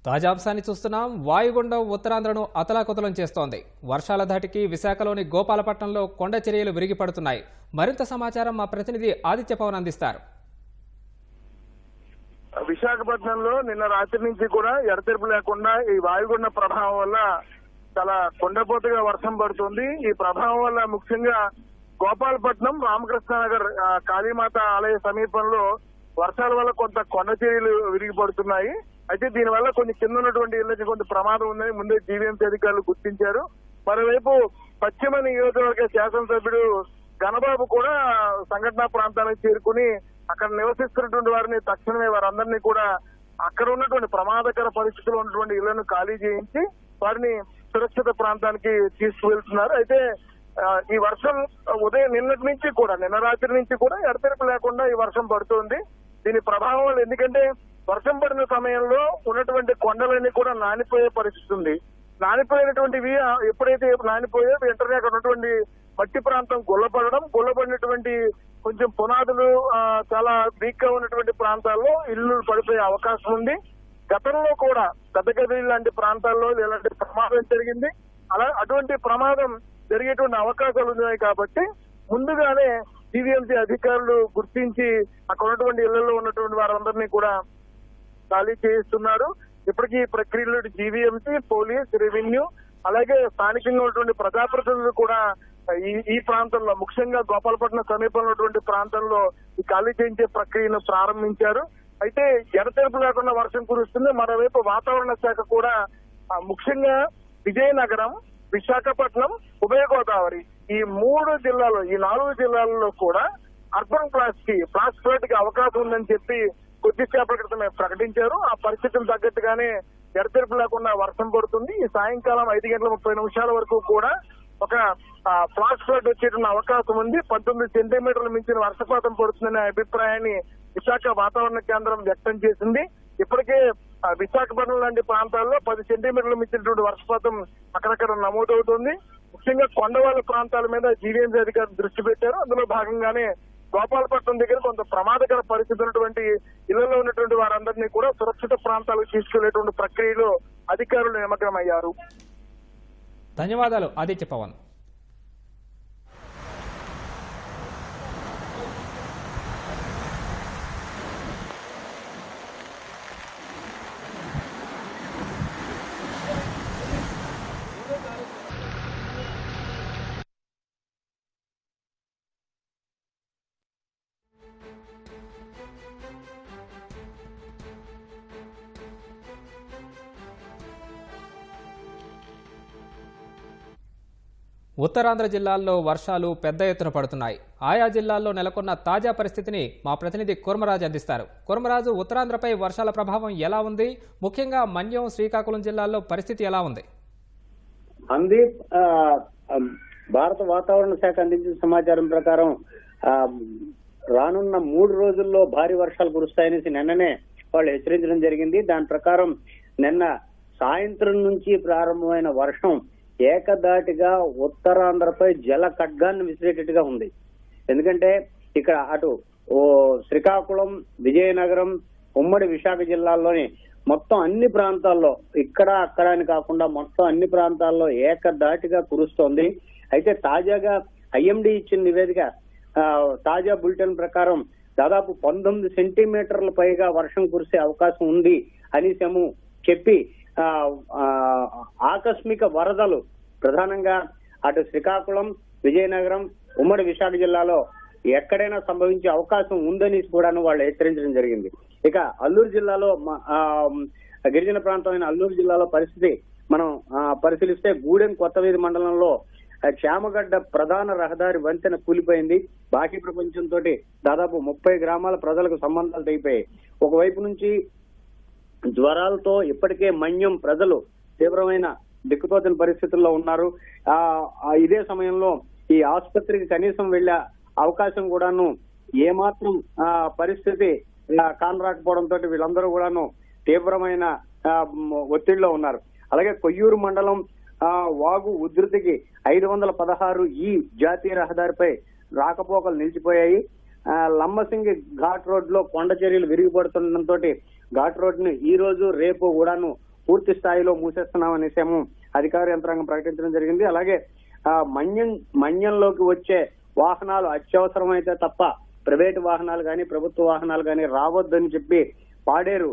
తాజా అంశాన్ని చూస్తున్నాం. వాయుగుండం ఉత్తరాంధ్రను అతలాకుతలం చేస్తోంది. వర్షాల ధాటికి విశాఖలోని గోపాలపట్నంలో కొండ చర్యలు విరిగిపడుతున్నాయి. మరింత సమాచారం మా ప్రతినిధి ఆదిత్య పవన్ అందిస్తారు. విశాఖపట్నంలో నిన్న రాత్రి నుంచి కూడా ఎడతెరిపి లేకుండా ఈ వాయుగుండ ప్రభావం వల్ల చాలా కొండపోతగా వర్షం పడుతుంది. ఈ ప్రభావం వల్ల ముఖ్యంగా గోపాలపట్నం, రామకృష్ణనగర్ కాళీమాత ఆలయ సమీపంలో వర్షాల వల్ల కొంత కొండ చర్యలు విరిగిపడుతున్నాయి. అయితే దీనివల్ల కొన్ని కింద ఉన్నటువంటి ఇళ్లకి కొంత ప్రమాదం ఉందని ముందే జీవీఎంసీ అధికారులు గుర్తించారు. మరోవైపు పశ్చిమ నియోజకవర్గ శాసనసభ్యుడు ఘనబాబు కూడా సంఘటనా ప్రాంతానికి చేరుకుని అక్కడ నివసిస్తున్నటువంటి వారిని తక్షణమే వారందరినీ కూడా అక్కడ ఉన్నటువంటి ప్రమాదకర పరిస్థితుల్లో ఉన్నటువంటి ఇళ్లను ఖాళీ చేయించి వారిని సురక్షిత ప్రాంతానికి తీసుకువెళ్తున్నారు. అయితే ఈ వర్షం ఉదయం నిన్న రాత్రి నుంచి కూడా ఎడతెరిపి లేకుండా ఈ వర్షం పడుతుంది. దీని ప్రభావం వల్ల ఎందుకంటే వర్షం పడిన సమయంలో ఉన్నటువంటి కొండలన్నీ కూడా నానిపోయే పరిస్థితి ఉంది. నానిపోయినటువంటివి ఎప్పుడైతే నానిపోయో వెంటనే అక్కడ ఉన్నటువంటి మట్టి ప్రాంతం గుల్లపడినటువంటి కొంచెం పునాదులు చాలా వీక్ గా ఉన్నటువంటి ప్రాంతాల్లో ఇల్లు పడిపోయే అవకాశం ఉంది. గతంలో కూడా పెద్దగది లాంటి ప్రాంతాల్లో ఇలాంటి ప్రమాదం జరిగింది. అటువంటి ప్రమాదం జరిగేటువంటి అవకాశాలు ఉన్నాయి కాబట్టి ముందుగానే జీవీఎంసీ అధికారులు గుర్తించి అక్కడ ఉన్నటువంటి ఇళ్లలో ఉన్నటువంటి వారందరినీ కూడా ఖాళీ చేయిస్తున్నారు. ఇప్పటికీ ఈ ప్రక్రియలో జీవీఎంసీ, పోలీస్, రెవెన్యూ అలాగే స్థానికంగా ఉన్నటువంటి ప్రజాప్రతినిధులు కూడా ఈ ప్రాంతంలో ముఖ్యంగా గోపాలపట్నం సమీపంలో ఉన్నటువంటి ప్రాంతంలో ఈ ఖాళీ చేయించే ప్రక్రియను ప్రారంభించారు. అయితే ఎడతెరిపి లేకుండా వర్షం కురుస్తుంది. మరోవైపు వాతావరణ శాఖ కూడా ముఖ్యంగా విజయనగరం, విశాఖపట్నం, ఉభయ గోదావరి ఈ 4 జిల్లాలలో కూడా అర్బన్ ఫ్లాష్ ఫ్లడ్ కి అవకాశం ఉందని చెప్పి కొద్దిసేపటి క్రితమే ప్రకటించారు. ఆ పరిస్థితులు తగ్గట్టుగానే ఎడతెరిపి లేకుండా వర్షం పడుతుంది. ఈ సాయంకాలం 5:30 వరకు కూడా ఒక ఫ్లాష్ ఫ్లడ్ వచ్చేటువంటి అవకాశం ఉంది. 19 సెంటీమీటర్ల మించిన వర్షపాతం పడుతుందనే అభిప్రాయాన్ని విశాఖ వాతావరణ కేంద్రం వ్యక్తం చేసింది. ఇప్పటికే విశాఖపట్నం లాంటి ప్రాంతాల్లో 10 సెంటీమీటర్లు మించినటువంటి వర్షపాతం అక్కడక్కడ నమోదవుతుంది. ముఖ్యంగా కొండవాళ్ళ ప్రాంతాల మీద జీవీఎంసీ అధికారులు దృష్టి పెట్టారు. అందులో భాగంగానే గోపాలపట్నం దగ్గర కొంత ప్రమాదకర పరిస్థితి ఉన్నటువంటి ఇళ్లలో ఉన్నటువంటి వారందరినీ కూడా సురక్షిత ప్రాంతాలకు తీసుకెళ్లేటువంటి ప్రక్రియలో అధికారులు నిమగ్నమయ్యారు. ధన్యవాదాలు ఆదిత్య పవన్. ఉత్తరాంధ్ర జిల్లాల్లో వర్షాలు పెద్ద ఎత్తున పడుతున్నాయి. ఆయా జిల్లాల్లో నెలకొన్న తాజా పరిస్థితిని మా ప్రతినిధి కుర్మరాజు అందిస్తారు. కుర్మరాజు, ఉత్తరాంధ్రపై వర్షాల ప్రభావం ఎలా ఉంది? ముఖ్యంగా మన్యం, శ్రీకాకుళం జిల్లాల్లో పరిస్థితి ఎలా ఉంది? సందీప్, భారత వాతావరణ శాఖ అందించిన సమాచారం ప్రకారం రానున్న 3 రోజుల్లో భారీ వర్షాలు కురుస్తాయనేసి నిన్ననే వాళ్ళు హెచ్చరించడం జరిగింది. దాని ప్రకారం నిన్న సాయంత్రం నుంచి ప్రారంభమైన వర్షం ఏకదాటిగా ఉత్తరాంధ్రపై జల ఖడ్గాన్ని విసిరేటట్టుగా ఉంది. ఎందుకంటే ఇక్కడ అటు శ్రీకాకుళం, విజయనగరం, ఉమ్మడి విశాఖ జిల్లాల్లోని మొత్తం అన్ని ప్రాంతాల్లో ఇక్కడ అక్కడ అని కాకుండా మొత్తం అన్ని ప్రాంతాల్లో ఏకదాటిగా కురుస్తోంది. అయితే తాజాగా ఐఎండీ ఇచ్చిన నివేదిక తాజా బులెటిన్ ప్రకారం దాదాపు 19 సెంటీమీటర్ల పైగా వర్షం కురిసే అవకాశం ఉంది అనేసేమో చెప్పి ఆకస్మిక వరదలు ప్రధానంగా అటు శ్రీకాకుళం, విజయనగరం, ఉమ్మడి విశాఖ జిల్లాలో ఎక్కడైనా సంభవించే అవకాశం ఉందని కూడాను వాళ్ళు హెచ్చరించడం జరిగింది. ఇక అల్లూరు జిల్లాలో గిరిజన ప్రాంతమైన అల్లూరు జిల్లాలో పరిస్థితి మనం పరిశీలిస్తే గూడెం కొత్తవీధి మండలంలో చామగడ్డ ప్రధాన రహదారి వంతెన కూలిపోయింది. బాకీ ప్రపంచంతో దాదాపు 30 గ్రామాల ప్రజలకు సంబంధాలు తెగిపోయాయి. ఒకవైపు నుంచి జ్వరాలతో ఇప్పటికే మన్యం ప్రజలు తీవ్రమైన దిక్కుతోచని పరిస్థితుల్లో ఉన్నారు. ఇదే సమయంలో ఈ ఆసుపత్రికి కనీసం వెళ్లే అవకాశం కూడాను ఏమాత్రం పరిస్థితి కానరాకపోవడంతో వీళ్ళందరూ కూడాను తీవ్రమైన ఒత్తిడిలో ఉన్నారు. అలాగే కొయ్యూరు మండలం వాగు ఉధృతికి 516 ఈ జాతీయ రహదారిపై రాకపోకలు నిలిచిపోయాయి. లంబసింగి ఘాట్ రోడ్ లో కొండ చర్యలు విరిగిపడుతుండటంతో ఘాట్ రోడ్ ను ఈ రోజు రేపు కూడాను పూర్తి స్థాయిలో మూసేస్తున్నామనేసేమో అధికార యంత్రాంగం ప్రకటించడం జరిగింది. అలాగే మన్యంలోకి వచ్చే వాహనాలు అత్యవసరమైతే తప్ప ప్రైవేటు వాహనాలు కానీ ప్రభుత్వ వాహనాలు కానీ రావద్దని చెప్పి పాడేరు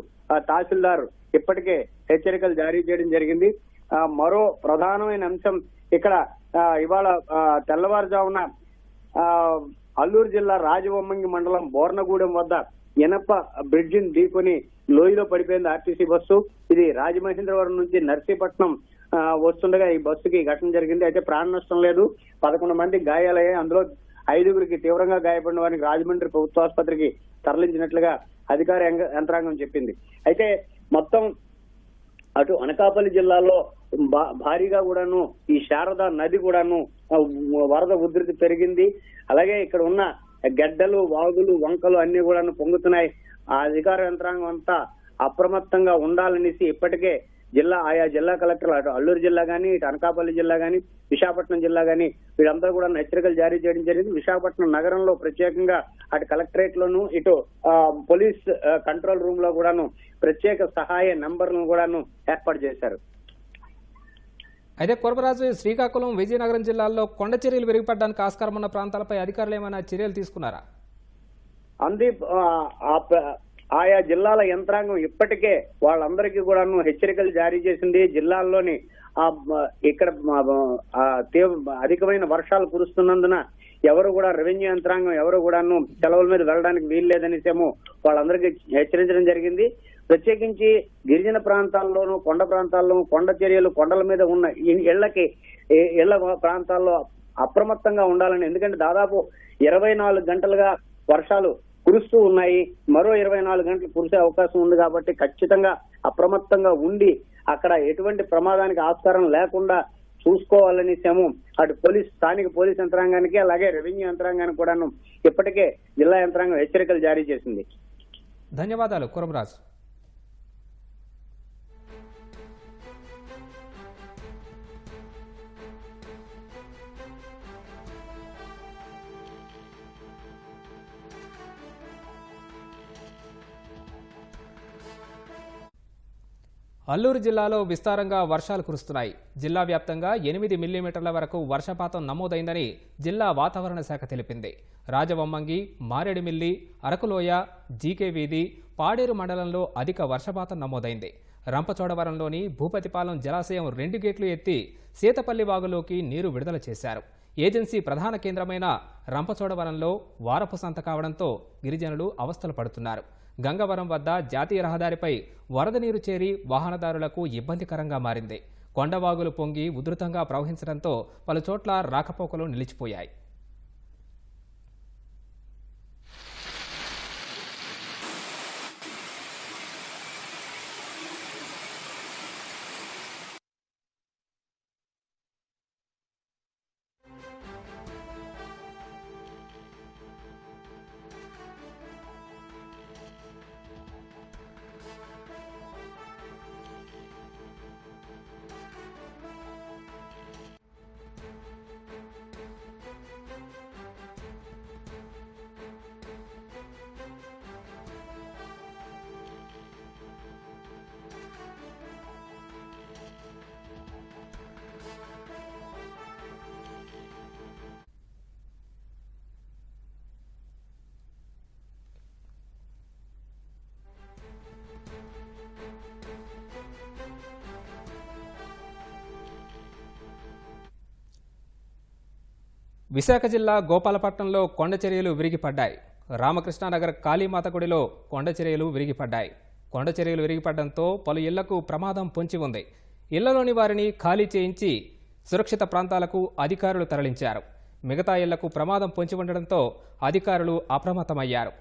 తహసీల్దార్ ఇప్పటికే హెచ్చరికలు జారీ చేయడం జరిగింది. మరో ప్రధానమైన అంశం ఇక్కడ ఇవాళ తెల్లవారుజామున అల్లూరు జిల్లా రాజవొమ్మంగి మండలం బోర్నగూడెం వద్ద ఇనప బ్రిడ్జిని ఢీకొని లోయలో పడిపోయింది ఆర్టీసీ బస్సు. ఇది రాజమహేంద్రవరం నుంచి నర్సీపట్నం వస్తుండగా ఈ బస్సుకి ఘటన జరిగింది. అయితే ప్రాణ నష్టం లేదు, 11 మంది గాయాలయ్యాయి. అందులో 5గురికి తీవ్రంగా గాయపడిన వారికి రాజమండ్రి ప్రభుత్వ ఆసుపత్రికి తరలించినట్లుగా అధికార యంత్రాంగం చెప్పింది. అయితే మొత్తం అటు అనకాపల్లి జిల్లాలో భారీగా కూడాను ఈ శారదా నది కూడాను వరద ఉధృతి పెరిగింది. అలాగే ఇక్కడ ఉన్న గడ్డలు, వాగులు, వంకలు అన్ని కూడాను పొంగుతున్నాయి. ఆ అధికార యంత్రాంగం అంతా అప్రమత్తంగా ఉండాలనేసి ఇప్పటికే ఆయా జిల్లా కలెక్టర్లు అటు అల్లూరు జిల్లా కానీ, ఇటు అనకాపల్లి జిల్లా కానీ, విశాఖపట్నం జిల్లా కానీ వీళ్ళందరూ కూడా హెచ్చరికలు జారీ చేయడం జరిగింది. విశాఖపట్నం నగరంలో ప్రత్యేకంగా అటు కలెక్టరేట్ లోను, ఇటు పోలీస్ కంట్రోల్ రూమ్ లో కూడాను ప్రత్యేక సహాయ నంబర్లను కూడాను ఏర్పాటు చేశారు. అయితే కొరమరాజు, శ్రీకాకుళం, విజయనగరం జిల్లాల్లో కొండ చర్యలు విరిగిపడడానికి ఆస్కారం ఉన్న ప్రాంతాలపై అధికారులు ఏమైనా చర్యలు తీసుకున్నారా? ఆయా జిల్లాల యంత్రాంగం ఇప్పటికే వాళ్ళందరికీ కూడాను హెచ్చరికలు జారీ చేసింది. జిల్లాల్లోని ఇక్కడ అధికమైన వర్షాలు కురుస్తున్నందున ఎవరు కూడా రెవెన్యూ యంత్రాంగం ఎవరు కూడాను సెలవుల మీద వెళ్ళడానికి వీలు లేదనేసేమో వాళ్ళందరికీ హెచ్చరించడం జరిగింది. ప్రత్యేకించి గిరిజన ప్రాంతాల్లోనూ, కొండ ప్రాంతాల్లో, కొండ చర్యలు, కొండల మీద ఉన్న ఇళ్ల ప్రాంతాల్లో అప్రమత్తంగా ఉండాలని. ఎందుకంటే దాదాపు 24 గంటలుగా వర్షాలు కురుస్తూ ఉన్నాయి. మరో 24 గంటలు కురిసే అవకాశం ఉంది కాబట్టి ఖచ్చితంగా అప్రమత్తంగా ఉండి అక్కడ ఎటువంటి ప్రమాదానికి ఆస్కారం లేకుండా చూసుకోవాలనేసేమో అటు స్థానిక పోలీస్ యంత్రాంగానికి అలాగే రెవెన్యూ యంత్రాంగానికి కూడాను ఇప్పటికే జిల్లా యంత్రాంగం హెచ్చరికలు జారీ చేసింది. ధన్యవాదాలు కొరమరాజు. అల్లూరు జిల్లాలో విస్తారంగా వర్షాలు కురుస్తున్నాయి. జిల్లా వ్యాప్తంగా 8 మిల్లీమీటర్ల వరకు వర్షపాతం నమోదైందని జిల్లా వాతావరణ శాఖ తెలిపింది. రాజవొమ్మంగి, మారేడుమిల్లి, అరకులోయ, జీకే వీధి, పాడేరు మండలంలో అధిక వర్షపాతం నమోదైంది. రంపచోడవరంలోని భూపతిపాలెం జలాశయం 2 గేట్లు ఎత్తి సీతపల్లి వాగులోకి నీరు విడుదల చేశారు. ఏజెన్సీ ప్రధాన కేంద్రమైన రంపచోడవరంలో వారపు సంత కావడంతో గిరిజనులు అవస్థలు పడుతున్నారు. గంగవరం వద్ద జాతీయ రహదారిపై వరద నీరు చేరి వాహనదారులకు ఇబ్బందికరంగా మారింది. కొండవాగులు పొంగి ఉధృతంగా ప్రవహించడంతో పలుచోట్ల రాకపోకలు నిలిచిపోయాయి. విశాఖ జిల్లా గోపాలపట్నంలో కొండ చర్యలు విరిగిపడ్డాయి. రామకృష్ణానగర్ కాళీమాత గుడిలో కొండ చర్యలు విరిగిపడ్డాయి. కొండ చర్యలు విరిగిపడడంతో పలు ఇళ్లకు ప్రమాదం పొంచి ఉంది. ఇళ్లలోని వారిని ఖాళీ చేయించి సురక్షిత ప్రాంతాలకు అధికారులు తరలించారు. మిగతా ఇళ్లకు ప్రమాదం పొంచి ఉండడంతో అధికారులు అప్రమత్తమయ్యారు.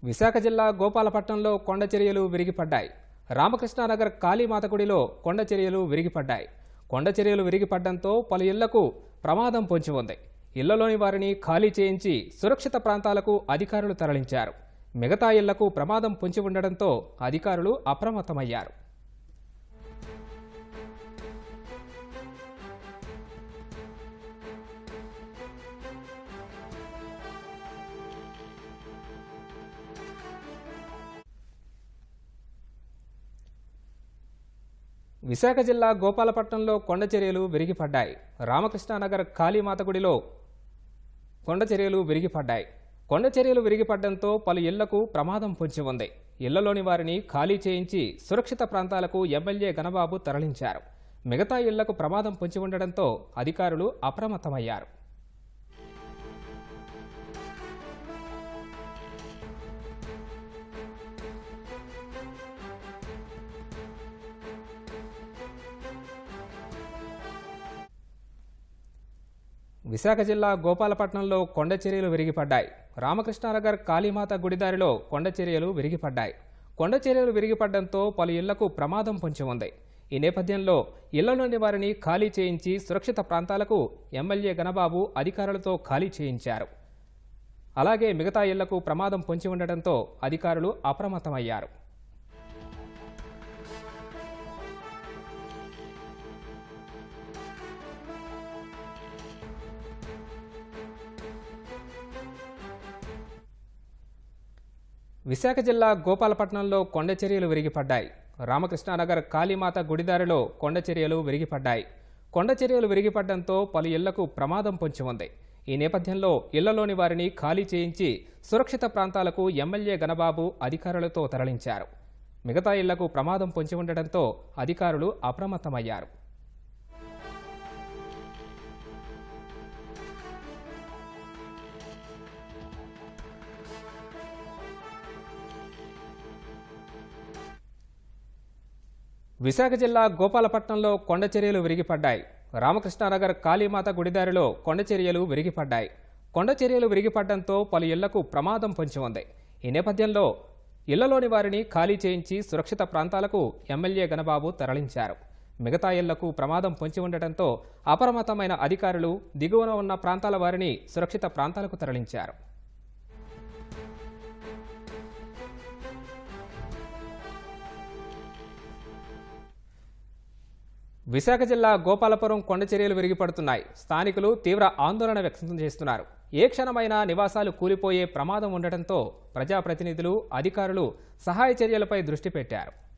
విశాఖ జిల్లా గోపాలపట్నంలో కొండ చర్యలు విరిగిపడ్డాయి. రామకృష్ణానగర్ కాళీమాత గుడిలో కొండ చర్యలు విరిగిపడ్డాయి. కొండ చర్యలు విరిగిపడడంతో పలు ఇళ్లకు ప్రమాదం పొంచి ఉంది. ఇళ్లలోని వారిని ఖాళీ చేయించి సురక్షిత ప్రాంతాలకు అధికారులు తరలించారు. మిగతా ఇళ్లకు ప్రమాదం పొంచి ఉండడంతో అధికారులు అప్రమత్తమయ్యారు. విశాఖ జిల్లా గోపాలపట్నంలో కొండ చర్యలు విరిగిపడ్డాయి. రామకృష్ణానగర్ కాళీమాత గుడిలో కొండ చర్యలు విరిగిపడ్డాయి. కొండ చర్యలు విరిగిపడడంతో పలు ఇళ్లకు ప్రమాదం పొంచి ఉంది. ఇళ్లలోని వారిని ఖాళీ చేయించి సురక్షిత ప్రాంతాలకు ఎమ్మెల్యే గణబాబు తరలించారు. మిగతా ఇళ్లకు ప్రమాదం పొంచి ఉండడంతో అధికారులు అప్రమత్తమయ్యారు. విశాఖ జిల్లా గోపాలపట్నంలో కొండ చర్యలు విరిగిపడ్డాయి. రామకృష్ణానగర్ కాళీమాత గుడిదారిలో కొండ చర్యలు విరిగిపడ్డాయి. కొండ చర్యలు విరిగిపడడంతో పలు ఇళ్లకు ప్రమాదం పొంచి ఉంది. ఈ నేపథ్యంలో ఇళ్లలోని వారిని ఖాళీ చేయించి సురక్షిత ప్రాంతాలకు ఎమ్మెల్యే గణబాబు అధికారులతో ఖాళీ చేయించారు. అలాగే మిగతా ఇళ్లకు ప్రమాదం పొంచి ఉండడంతో అధికారులు అప్రమత్తమయ్యారు. విశాఖ జిల్లా గోపాలపట్నంలో కొండ చర్యలు విరిగిపడ్డాయి. రామకృష్ణానగర్ కాళీమాత గుడిదారిలో కొండ చర్యలు విరిగిపడ్డాయి. కొండ చర్యలు విరిగిపడడంతో పలు ఇళ్లకు ప్రమాదం పొంచి ఉంది. ఈ నేపథ్యంలో ఇళ్లలోని వారిని ఖాళీ చేయించి సురక్షిత ప్రాంతాలకు ఎమ్మెల్యే గణబాబు అధికారులతో తరలించారు. మిగతా ఇళ్లకు ప్రమాదం పొంచి ఉండడంతో అధికారులు అప్రమత్తమయ్యారు. విశాఖ జిల్లా గోపాలపట్నంలో కొండ చర్యలు విరిగిపడ్డాయి. రామకృష్ణానగర్ కాళీమాత గుడిదారిలో కొండ చర్యలు విరిగిపడ్డాయి. కొండ చర్యలు విరిగిపడడంతో పలు ఇళ్లకు ప్రమాదం పొంచి ఉంది. ఈ నేపథ్యంలో ఇళ్లలోని వారిని ఖాళీ చేయించి సురక్షిత ప్రాంతాలకు ఎమ్మెల్యే గణబాబు తరలించారు. మిగతా ఇళ్లకు ప్రమాదం పొంచి ఉండటంతో అప్రమత్తమైన అధికారులు దిగువన ఉన్న ప్రాంతాల వారిని సురక్షిత ప్రాంతాలకు తరలించారు. విశాఖ జిల్లా గోపాలపురం కొండ చర్యలు విరిగిపడుతున్నాయి. స్థానికులు తీవ్ర ఆందోళన వ్యక్తం చేస్తున్నారు. ఏ క్షణమైనా నివాసాలు కూలిపోయే ప్రమాదం ఉండటంతో ప్రజాప్రతినిధులు, అధికారులు సహాయ చర్యలపై దృష్టి పెట్టారు.